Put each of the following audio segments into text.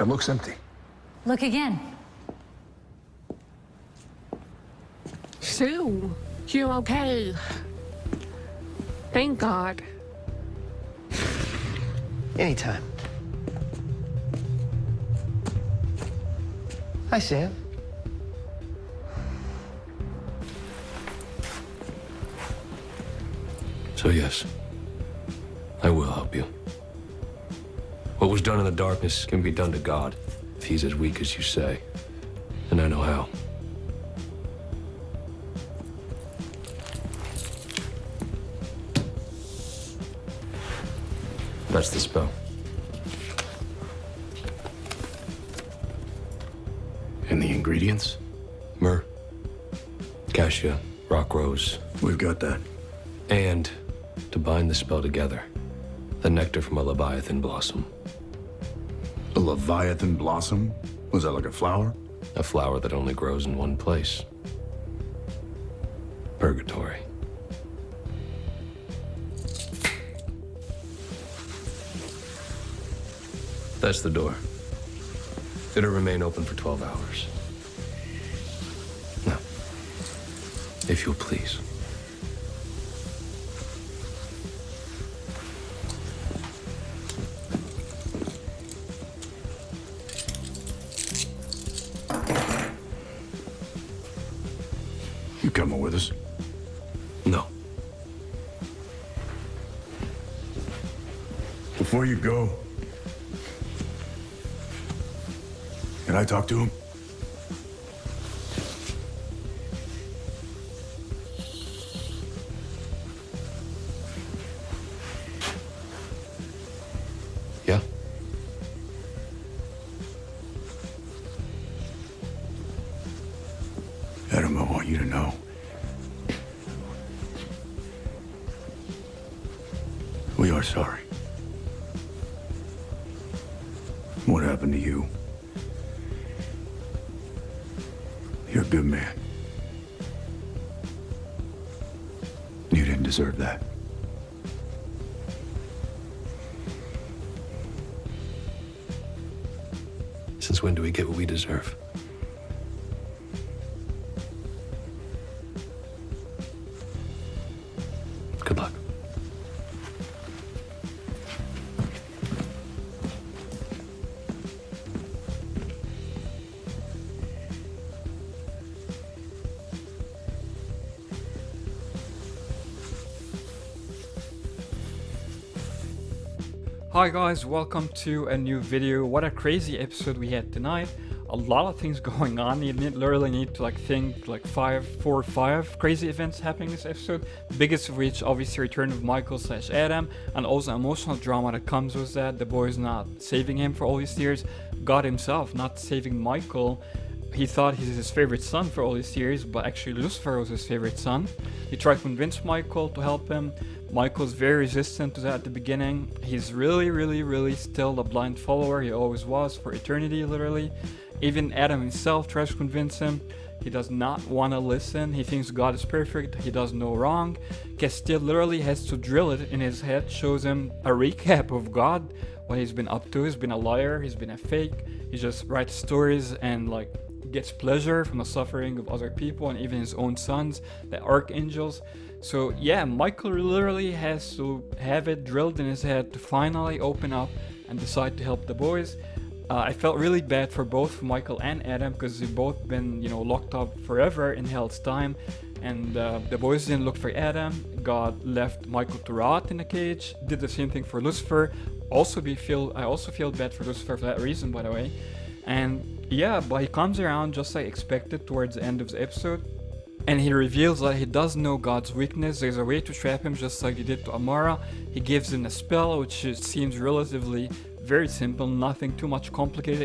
That looks empty. Look again. Sue, you okay? Thank God. Anytime. Hi, Sam. So yes, I will help you. What was done in the darkness can be done to God, if he's as weak as you say. And I know how. That's the spell. And the ingredients? Myrrh, cassia, rock rose, We've got that. and to bind the spell together, the nectar from a leviathan blossom. A leviathan blossom? Was that like a flower? A flower that only grows in one place. Purgatory. That's the door. It'll remain open for 12 hours. Now, if you'll please. You coming with us? No. Before you go, can I talk to him? Yeah? Adam, I want you to know. We are sorry. What happened to you? You're a good man. You didn't deserve that. Since when do we get what we deserve? Good luck. Hi guys, welcome to a new video. What a crazy episode we had tonight. A lot of things going on. You literally need to think like 4 or 5 crazy events happening this episode. Biggest of which obviously return of Michael / Adam, and also emotional drama that comes with that. The boys not saving him for all these years. God himself not saving Michael. He thought he's his favorite son for all these years, but actually Lucifer was his favorite son. He tried to convince Michael to help him. Michael's very resistant to that at the beginning. He's really still a blind follower. He always was for eternity, literally. Even Adam himself tries to convince him. He does not want to listen. He thinks God is perfect. He does no wrong. Castile literally has to drill it in his head, shows him a recap of God, what he's been up to. He's been a liar. He's been a fake. He just writes stories and gets pleasure from the suffering of other people and even his own sons, the archangels. So yeah, Michael literally has to have it drilled in his head to finally open up and decide to help the boys. I felt really bad for both Michael and Adam because they've both been, locked up forever in hell's time. And the boys didn't look for Adam. God left Michael to rot in a cage. Did the same thing for Lucifer. I also feel bad for Lucifer for that reason, by the way. And yeah, but he comes around just like expected towards the end of the episode. And he reveals that he does know God's weakness. There's a way to trap him just like he did to Amara. He gives him a spell which seems relatively very simple, nothing too much complicated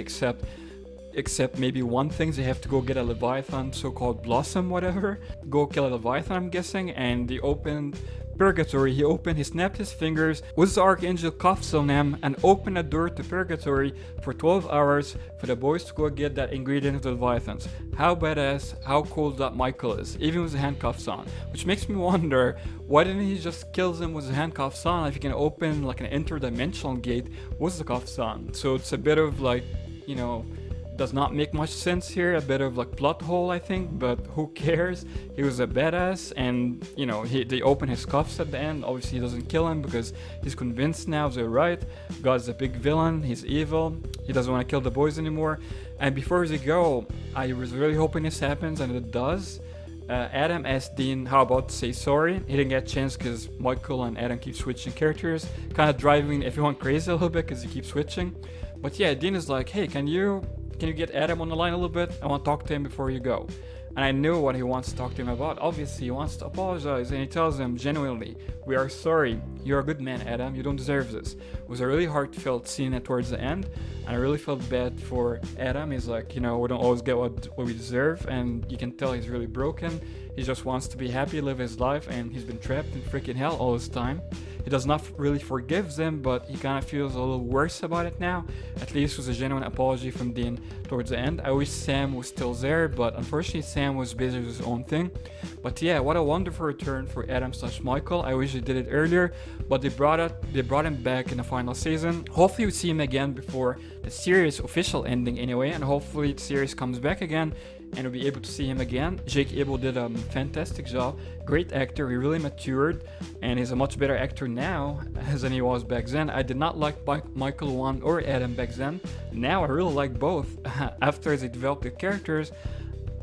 except maybe one thing. They have to go get a Leviathan, so-called blossom, whatever. Go kill a Leviathan, I'm guessing. And they opened Purgatory. He snapped his fingers with the Archangel cuffs on him and opened a door to Purgatory for 12 hours for the boys to go get that ingredient of the Leviathans. How badass, how cool that Michael is, even with the handcuffs on. Which makes me wonder, why didn't he just kill them with the handcuffs on if he can open an interdimensional gate with the cuffs on? So it's a bit of you know, does not make much sense here. A bit of like plot hole, I think, but who cares? He was a badass, and you know, they open his cuffs at the end. Obviously, he doesn't kill him because he's convinced now they're right. God's a big villain. He's evil. He doesn't want to kill the boys anymore. And before they go, I was really hoping this happens, and it does. Adam asked Dean how about to say sorry. He didn't get a chance because Michael and Adam keep switching characters, kind of driving everyone crazy a little bit because he keeps switching. But yeah, Dean is like, hey, can you get Adam on the line a little bit? I want to talk to him before you go. And I knew what he wants to talk to him about. Obviously, he wants to apologize, and he tells him genuinely, we are sorry. You're a good man, Adam. You don't deserve this. It was a really heartfelt scene towards the end, and I really felt bad for Adam. He's like, you know, we don't always get what we deserve, and you can tell he's really broken. He just wants to be happy, live his life, and he's been trapped in freaking hell all this time. He does not really forgive them, but he kind of feels a little worse about it now. At least it was a genuine apology from Dean towards the end. I wish Sam was still there, but unfortunately Sam was busy with his own thing. But yeah, what a wonderful return for Adam/Michael. I wish they did it earlier, but they brought him back in the final season. Hopefully we see him again before the series official ending anyway, and hopefully the series comes back again and we'll be able to see him again. Jake Abel did a fantastic job. Great actor. He really matured, and he's a much better actor now than he was back then. I did not like Michael 1 or Adam back then. Now I really like both. After they developed the characters,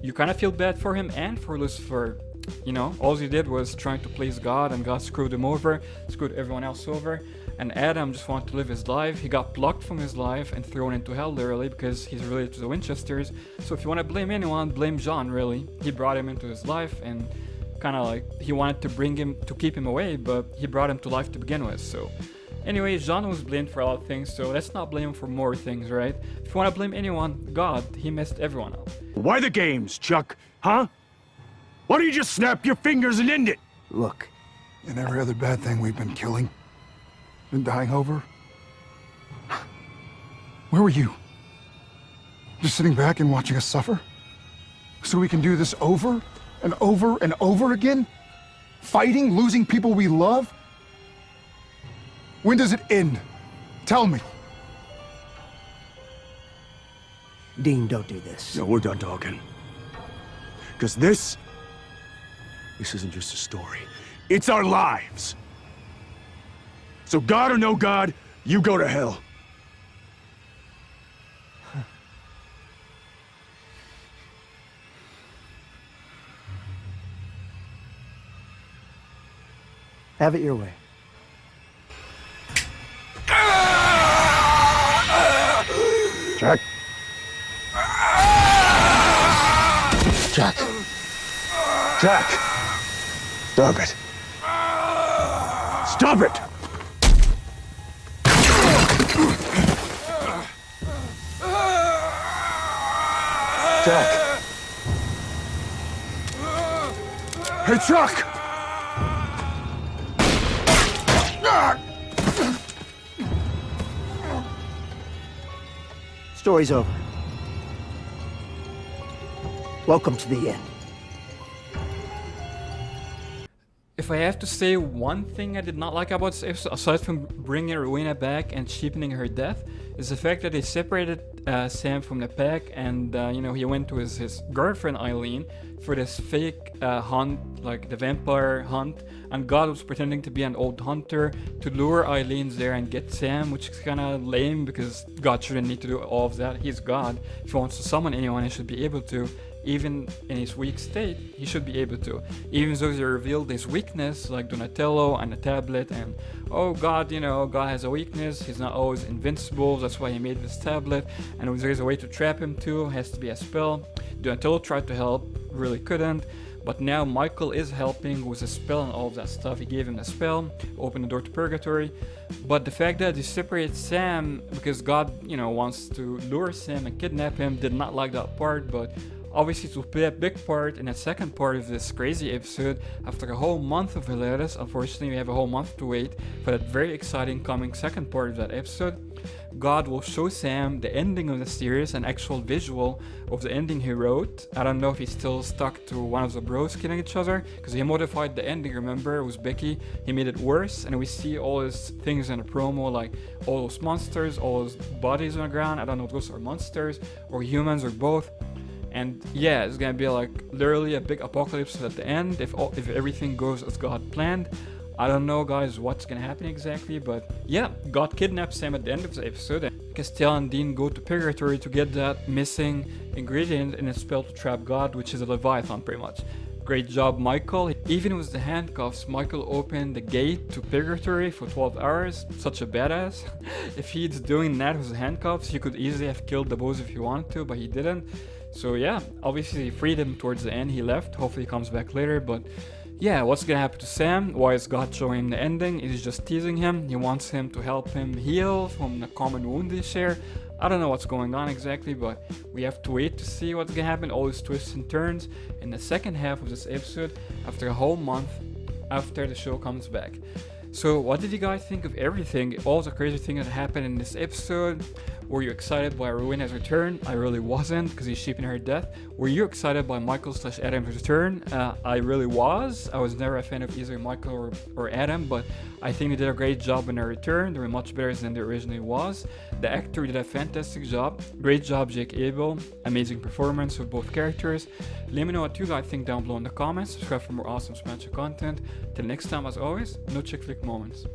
you kind of feel bad for him and for Lucifer. You know, all he did was trying to please God, and God screwed him over, screwed everyone else over. And Adam just wanted to live his life. He got plucked from his life and thrown into hell literally because he's related to the Winchesters. So if you want to blame anyone, blame John really. He brought him into his life, and kind of like he wanted to bring him to keep him away, but he brought him to life to begin with. So anyway, John was blamed for a lot of things, so let's not blame him for more things, right? If you want to blame anyone, God, he messed everyone up. Why the games, Chuck? Huh? Why don't you just snap your fingers and end it? Look, and every other bad thing we've been killing, been dying over. Where were you? Just sitting back and watching us suffer? So we can do this over and over and over again? Fighting, losing people we love? When does it end? Tell me. Dean, don't do this. No, we're done talking. Because this isn't just a story. It's our lives. So God or no God, you go to hell. Have it your way. Jack? Jack? Jack! Stop it. Stop it! Jack? Hey, Chuck! Story's over. Welcome to the end. If I have to say one thing I did not like about this episode, aside from bringing Rowena back and cheapening her death, is the fact that they separated Sam from the pack, and you know, he went to his girlfriend Eileen for this fake hunt, like the vampire hunt, and God was pretending to be an old hunter to lure Eileen there and get Sam, which is kind of lame because God shouldn't need to do all of that. He's God. If he wants to summon anyone, he should be able to. Even in his weak state, he should be able to. Even though they revealed his weakness, like Donatello and the tablet, and oh God, you know, God has a weakness, he's not always invincible, that's why he made this tablet, and if there's a way to trap him too, it has to be a spell. Donatello tried to help, really couldn't, but now Michael is helping with a spell and all of that stuff. He gave him the spell, opened the door to purgatory, but the fact that he separated Sam because God, you know, wants to lure Sam and kidnap him, did not like that part, but Obviously, to play a big part in the second part of this crazy episode, after a whole month of hilarious, unfortunately we have a whole month to wait for that very exciting coming second part of that episode. God will show Sam the ending of the series, an actual visual of the ending he wrote. I don't know if he's still stuck to one of the bros killing each other, because he modified the ending, remember, it was Becky. He made it worse, and we see all these things in the promo, like all those monsters, all those bodies on the ground. I don't know if those are monsters or humans or both. And yeah, it's gonna be like literally a big apocalypse at the end if everything goes as God planned. I don't know, guys, what's gonna happen exactly, but yeah, God kidnaps Sam at the end of the episode, and Castell and Dean go to Purgatory to get that missing ingredient in a spell to trap God, which is a Leviathan, pretty much. Great job, Michael. Even with the handcuffs, Michael opened the gate to Purgatory for 12 hours. Such a badass. If he's doing that with the handcuffs, he could easily have killed the boss if he wanted to, but he didn't. So yeah, obviously he freed him towards the end. He left. Hopefully he comes back later, but yeah, what's gonna happen to Sam? Why is God showing him the ending? Is he just teasing him? He wants him to help him heal from the common wound they share. I don't know what's going on exactly, but we have to wait to see what's gonna happen. All these twists and turns in the second half of this episode after a whole month after the show comes back. So what did you guys think of everything? All the crazy things that happened in this episode? Were you excited by Rowena's return? I really wasn't, because he's sheeping her death. Were you excited by Michael/Adam's return? I really was. I was never a fan of either Michael or Adam, but I think they did a great job in their return. They were much better than they originally was. The actor did a fantastic job. Great job, Jake Abel. Amazing performance of both characters. Let me know what you guys think down below in the comments. Subscribe for more awesome Smash content. Till next time, as always, no chick flick moments.